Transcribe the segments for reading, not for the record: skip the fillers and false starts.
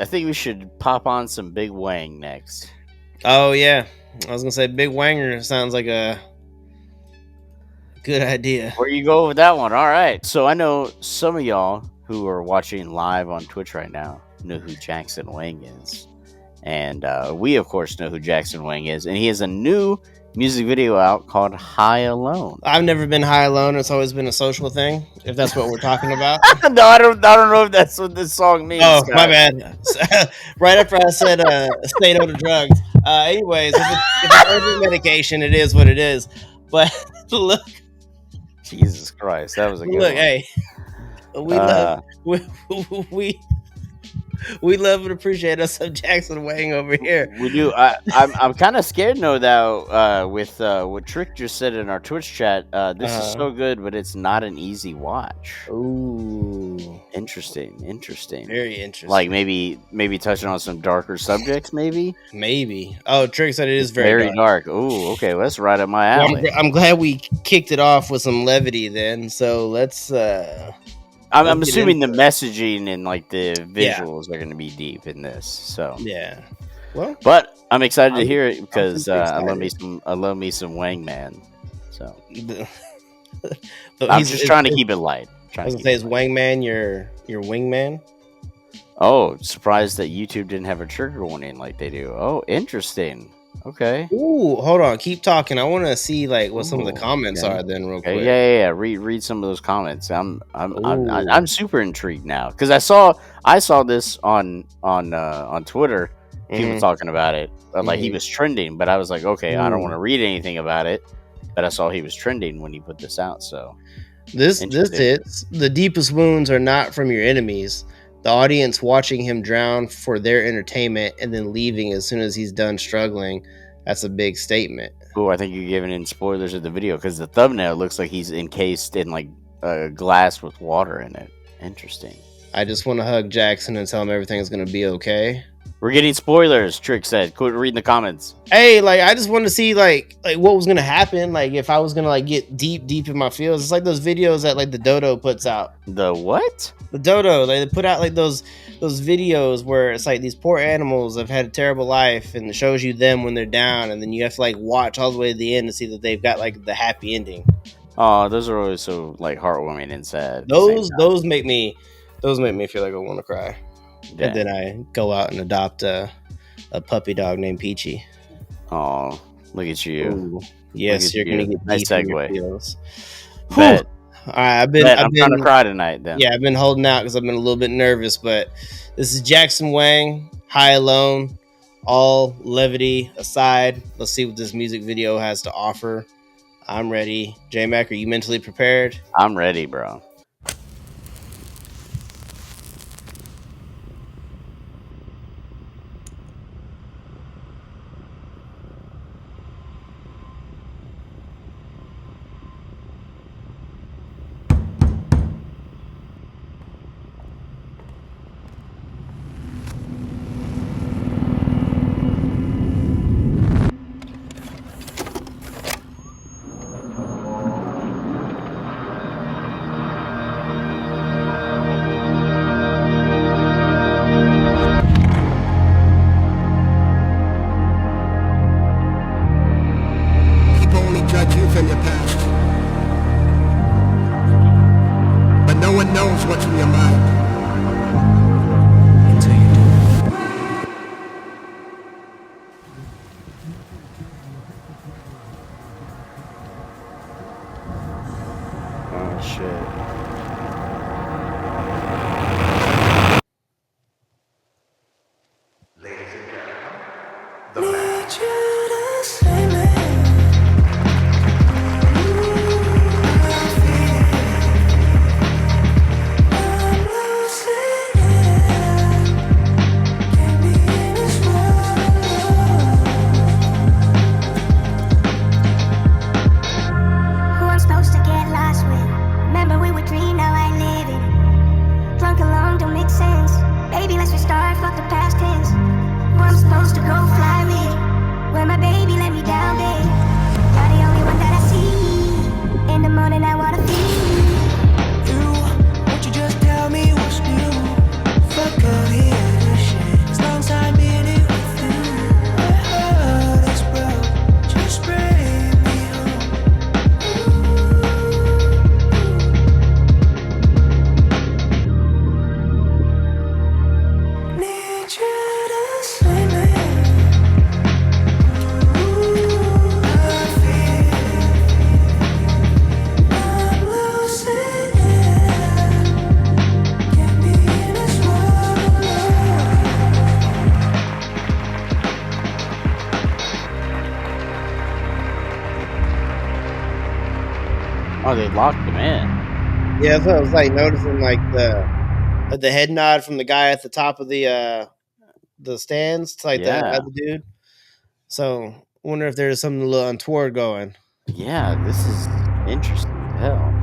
I think we should pop on some Big Wang next. Oh yeah, I was gonna say Big Wanger sounds like a good idea. Where you go with that one? All right. So I know some of y'all who are watching live on Twitch right now know who Jackson Wang is, and we of course know who Jackson Wang is, and he has a new music video out called "High Alone." I've never been high alone. It's always been a social thing. If that's what we're talking about. No, I don't know if that's what this song means. Oh, Scott. my bad. Right after I said stay no to drugs. Anyways, if it's urgent medication, it is what it is. But look, Jesus Christ, that was a good look, one. hey, we love we love and appreciate us some Jackson Wang over here. We do. I'm kind of scared though that with what Trick just said in our Twitch chat. This is so good, but it's not an easy watch. Ooh, interesting. Very interesting. Like maybe touching on some darker subjects. Maybe. Oh, Trick said it is very dark. Ooh, okay. Well, that's right up my alley. Well, I'm glad we kicked it off with some levity then. So let's. I'm assuming the messaging and like the visuals are going to be deep in this. So yeah. Well, but I'm excited to hear it because I love me some Wang Man. So I'm just trying to keep it light. I was gonna say, is Wang Man your wingman? Oh, surprised that YouTube didn't have a trigger warning like they do. Oh, interesting. Okay. Ooh, hold on. Keep talking. I want to see like what some of the comments are then, real quick. Yeah. Read some of those comments. I'm super intrigued now because I saw this on Twitter. People talking about it, like he was trending. But I was like, okay, I don't want to read anything about it. But I saw he was trending when he put this out. So this hits. The deepest wounds are not from your enemies. The audience watching him drown for their entertainment and then leaving as soon as he's done struggling. That's a big statement. Oh, I think you're giving in spoilers of the video because the thumbnail looks like he's encased in like a glass with water in it. Interesting. I just want to hug Jackson and tell him everything's going to be okay. We're getting spoilers, Trick said. Quit reading the comments. Hey, like I just wanted to see like what was gonna happen, like if I was gonna like get deep in my feels. It's like those videos that like the Dodo puts out. The what? The Dodo, they put out like those videos where it's like these poor animals have had a terrible life, and it shows you them when they're down, and then you have to like watch all the way to the end to see that they've got like the happy ending. Oh, those are always so like heartwarming and sad. Those make me feel like I want to cry. Yeah. And then I go out and adopt a puppy dog named Peachy. Oh, look at you! Ooh. Yes, you're gonna get nice deep segue. in your feels. Bet. All right, I'm trying to cry tonight. Then yeah, I've been holding out because I've been a little bit nervous. But this is Jackson Wang, High Alone. All levity aside, let's see what this music video has to offer. I'm ready. J-Mac, are you mentally prepared? I'm ready, bro. What's in your mind? Until you do. Oh shit. Ladies and gentlemen, the man. Oh, they locked him in. Yeah, that's what I was like noticing, like the head nod from the guy at the top of the stands to like the Yeah. other dude. So wonder if there's something a little untoward going. Yeah, this is interesting as hell.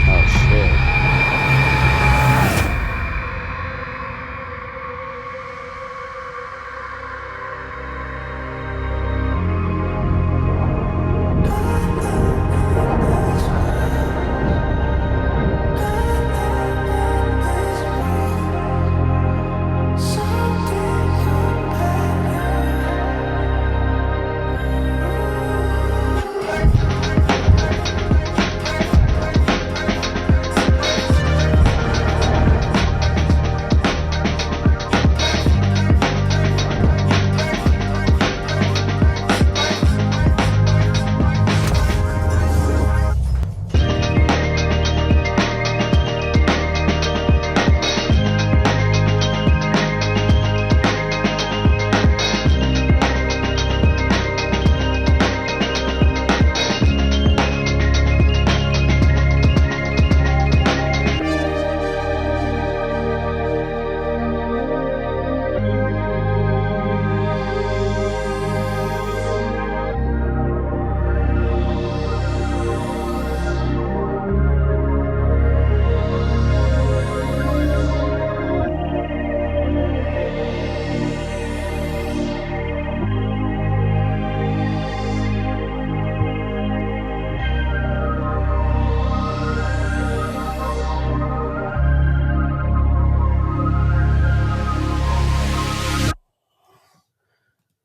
Oh shit.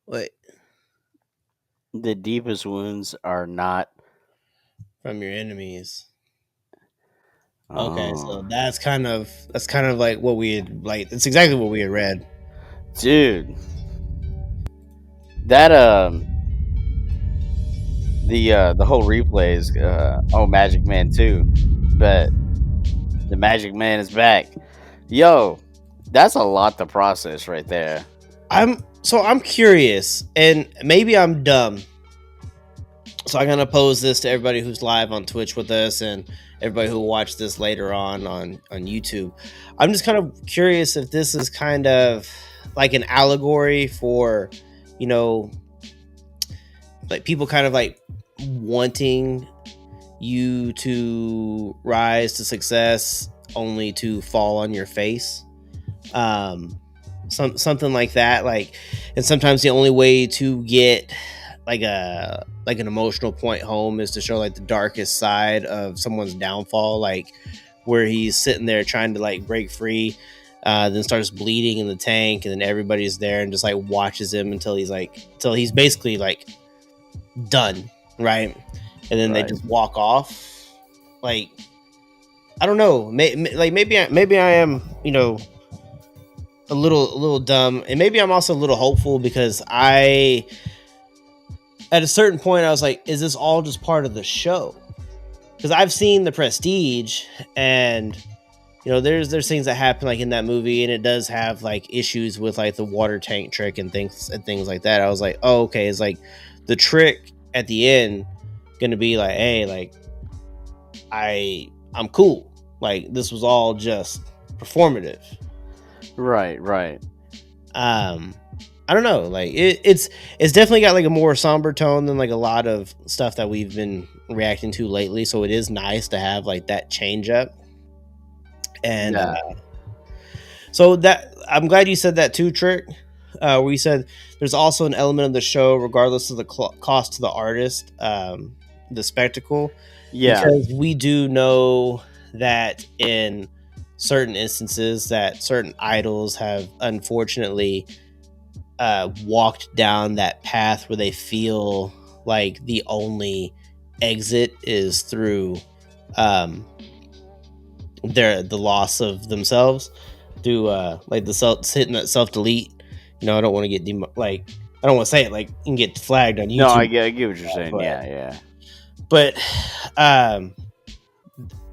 Wait, The deepest wounds are not. from your enemies. Okay, so Oh, that's kind of like what we had like. It's exactly what we had read. dude, that the whole replay is Magic Man 2, but the Magic Man is back. Yo, that's a lot to process right there. I'm curious, and maybe I'm dumb. So I'm gonna pose this to everybody who's live on Twitch with us, and everybody who will watch this later on YouTube. I'm just kind of curious if this is kind of like an allegory for, you know, like people kind of like wanting you to rise to success only to fall on your face. Something like that, like, and sometimes the only way to get like an emotional point home is to show like the darkest side of someone's downfall, like where he's sitting there trying to like break free, then starts bleeding in the tank, and then everybody's there and just like watches him until he's basically like done, right? And then they Right. just walk off. Like, I don't know, maybe I am, a little dumb, and maybe I'm also a little hopeful because at a certain point I was like, is this all just part of the show? Because I've seen The Prestige, and there's things that happen like in that movie, and it does have like issues with like the water tank trick and things like that. I was like, oh, okay, it's like the trick at the end gonna be like, hey, like I'm cool, like this was all just performative. Right. I don't know, like it's definitely got like a more somber tone than like a lot of stuff that we've been reacting to lately, so it is nice to have like that change up. And Yeah. so that, I'm glad you said that too, Trick, where you said there's also an element of the show, regardless of the cost to the artist, the spectacle, Yeah. because we do know that in certain instances that certain idols have unfortunately walked down that path where they feel like the only exit is through um, the loss of themselves through like the hitting that self delete. I don't want to get I don't want to say it, like you can get flagged on No, YouTube. I get what you're saying. Yeah. But um,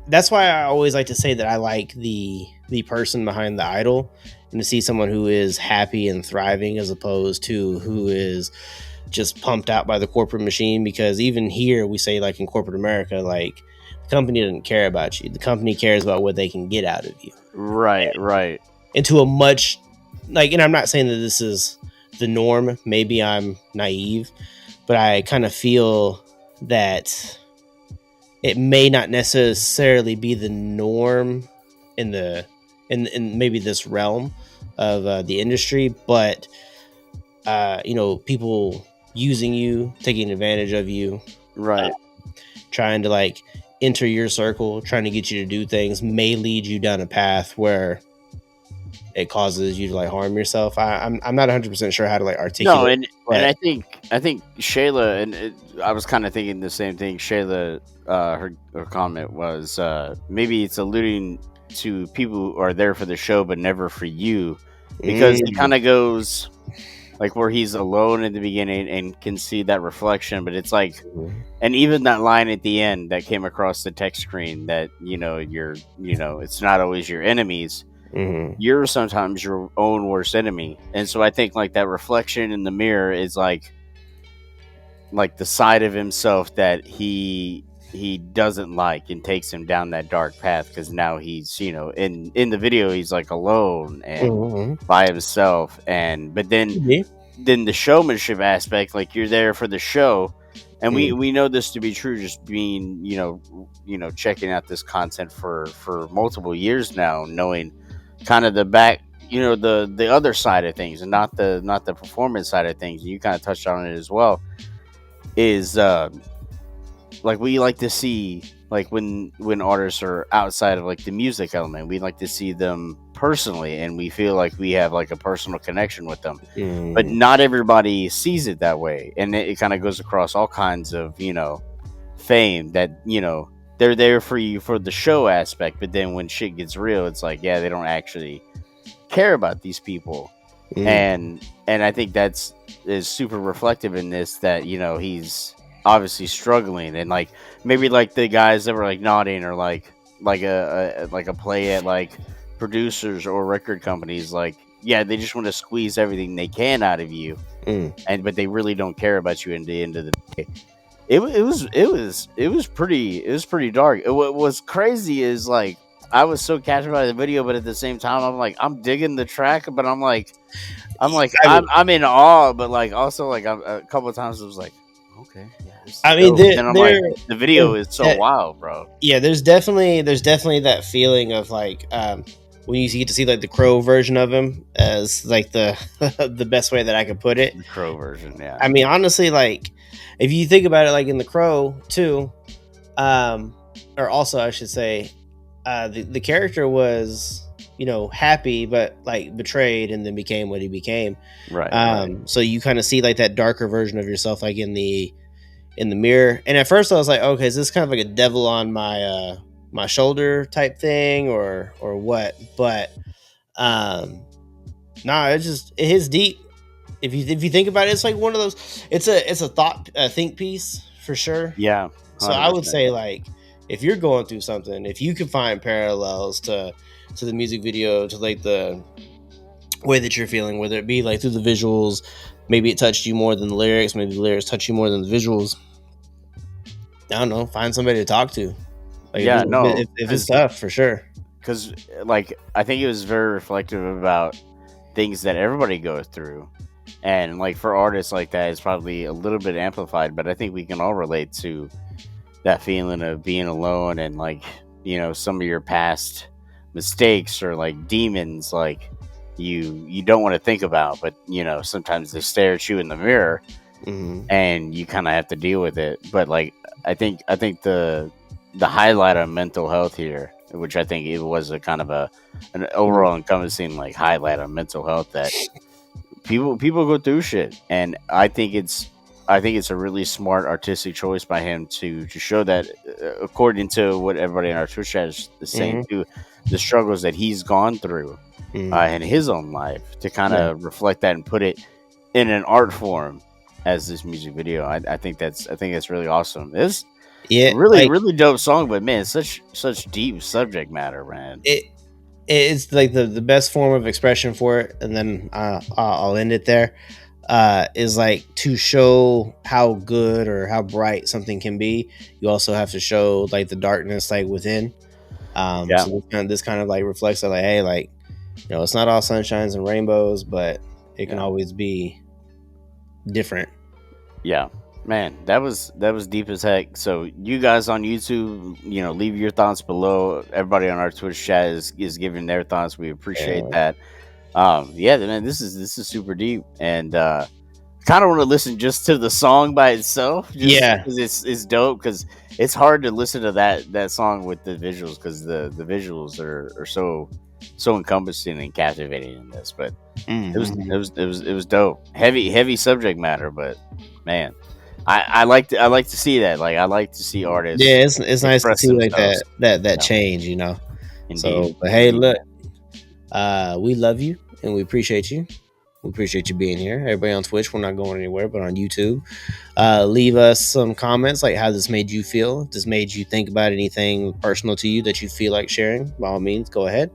that's why I always like to say that I like the person behind the idol, and to see someone who is happy and thriving as opposed to who is just pumped out by the corporate machine. Because even here we say, like, in corporate America, like, the company doesn't care about you. The company cares about what they can get out of you. Right. Into a much, like, and I'm not saying that this is the norm. Maybe I'm naive, but I kind of feel that it may not necessarily be the norm in in maybe this realm of the industry, but people using you, taking advantage of you, Right. trying to like enter your circle, trying to get you to do things may lead you down a path where it causes you to like harm yourself. I'm not 100% sure how to like No, articulate, and but I think Shayla, I was kind of thinking the same thing. Shayla, her comment was maybe it's alluding to people who are there for the show but never for you, because he kind of goes like where he's alone in the beginning and can see that reflection, but it's like, and even that line at the end that came across the text screen that it's not always your enemies. You're sometimes your own worst enemy. And so I think like that reflection in the mirror is like the side of himself that he doesn't like, and takes him down that dark path, because now he's in the video he's like alone and by himself. And but then the showmanship aspect, like you're there for the show, and we know this to be true, just being checking out this content for multiple years now, knowing kind of the back, the other side of things, and not the performance side of things. You kind of touched on it as well, is like we like to see, like when artists are outside of like the music element, we like to see them personally, and we feel like we have like a personal connection with them. But not everybody sees it that way, and it kind of goes across all kinds of fame, that they're there for you for the show aspect, but then when shit gets real, it's like, yeah, they don't actually care about these people. And I think is super reflective in this, that he's obviously struggling, and like maybe like the guys that were like nodding, or like a play at like producers or record companies, like, yeah, they just want to squeeze everything they can out of you, but they really don't care about you in the end of the day. It was pretty dark. What was crazy is, like, I was so captured by the video, but at the same time, I'm like, I'm digging the track, but I'm I'm in awe, but like also like a couple of times I was like, okay, yeah, this is dope. And then I'm like, the video is so wild, bro. Yeah, there's definitely that feeling of like when you get to see like the Crow version of him, as like the the best way that I could put it. The Crow version, yeah. I mean, honestly, like if you think about it, like in the Crow too, or also I should say, the character was happy, but like betrayed, and then became what he became. Right. So you kind of see like that darker version of yourself, like in the mirror. And at first I was like, okay, is this kind of like a devil on my my shoulder type thing, or what? But nah, it hits deep. If you think about it, it's like one of those. It's a thought think piece for sure. Yeah. 100%. So I would say, like, if you're going through something, if you can find parallels to the music video, to like the way that you're feeling, whether it be like through the visuals, maybe it touched you more than the lyrics, maybe the lyrics touch you more than the visuals. I don't know. Find somebody to talk to. Like, yeah, if it's tough, for sure. Because like I think it was very reflective about things that everybody goes through, and like for artists like that, it's probably a little bit amplified. But I think we can all relate to that feeling of being alone, and like some of your past mistakes, or like demons, like you don't want to think about, but sometimes they stare at you in the mirror, and you kind of have to deal with it. But like I think the highlight on mental health here which I think it was a kind of an overall encompassing like highlight on mental health that people go through shit, and I think it's a really smart artistic choice by him to show that, according to what everybody in our Twitch chat is saying Mm-hmm. too, the struggles that he's gone through Mm-hmm. in his own life, to kind Yeah. of reflect that and put it in an art form as this music video. I think that's really awesome. It's Yeah, really like really dope song, but man, such deep subject matter, man. it. It's like the best form of expression for it, and then I'll end it there. Is like to show how good or how bright something can be. You also have to show like the darkness like within. Yeah, So this kind of like reflects that, like, hey, like, it's not all sunshines and rainbows, but it can yeah. always be different. Yeah, man, that was deep as heck. So you guys on YouTube, leave your thoughts below. Everybody on our Twitch chat is giving their thoughts. We appreciate Yeah. that. Yeah, man, this is super deep, and kind of want to listen just to the song by itself, just Yeah. because it's dope. Because it's hard to listen to that song with the visuals, because the visuals are so encompassing and captivating in this. But Mhm. it was dope. Heavy subject matter, but man, I like to see that. Like, I like to see artists Yeah, it's nice to express see like themselves. that Yeah, change. indeed, So, but hey, indeed, look, man. we love you and we appreciate you. We appreciate you being here. Everybody on Twitch, we're not going anywhere, but on YouTube, leave us some comments like how this made you feel. If this made you think about anything personal to you that you feel like sharing, by all means, go ahead.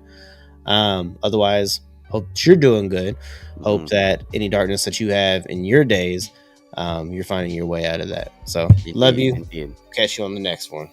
Otherwise, hope that you're doing good. Hope Mhm. that any darkness that you have in your days, you're finding your way out of that. So, love Indeed, you. indeed. Catch you on the next one.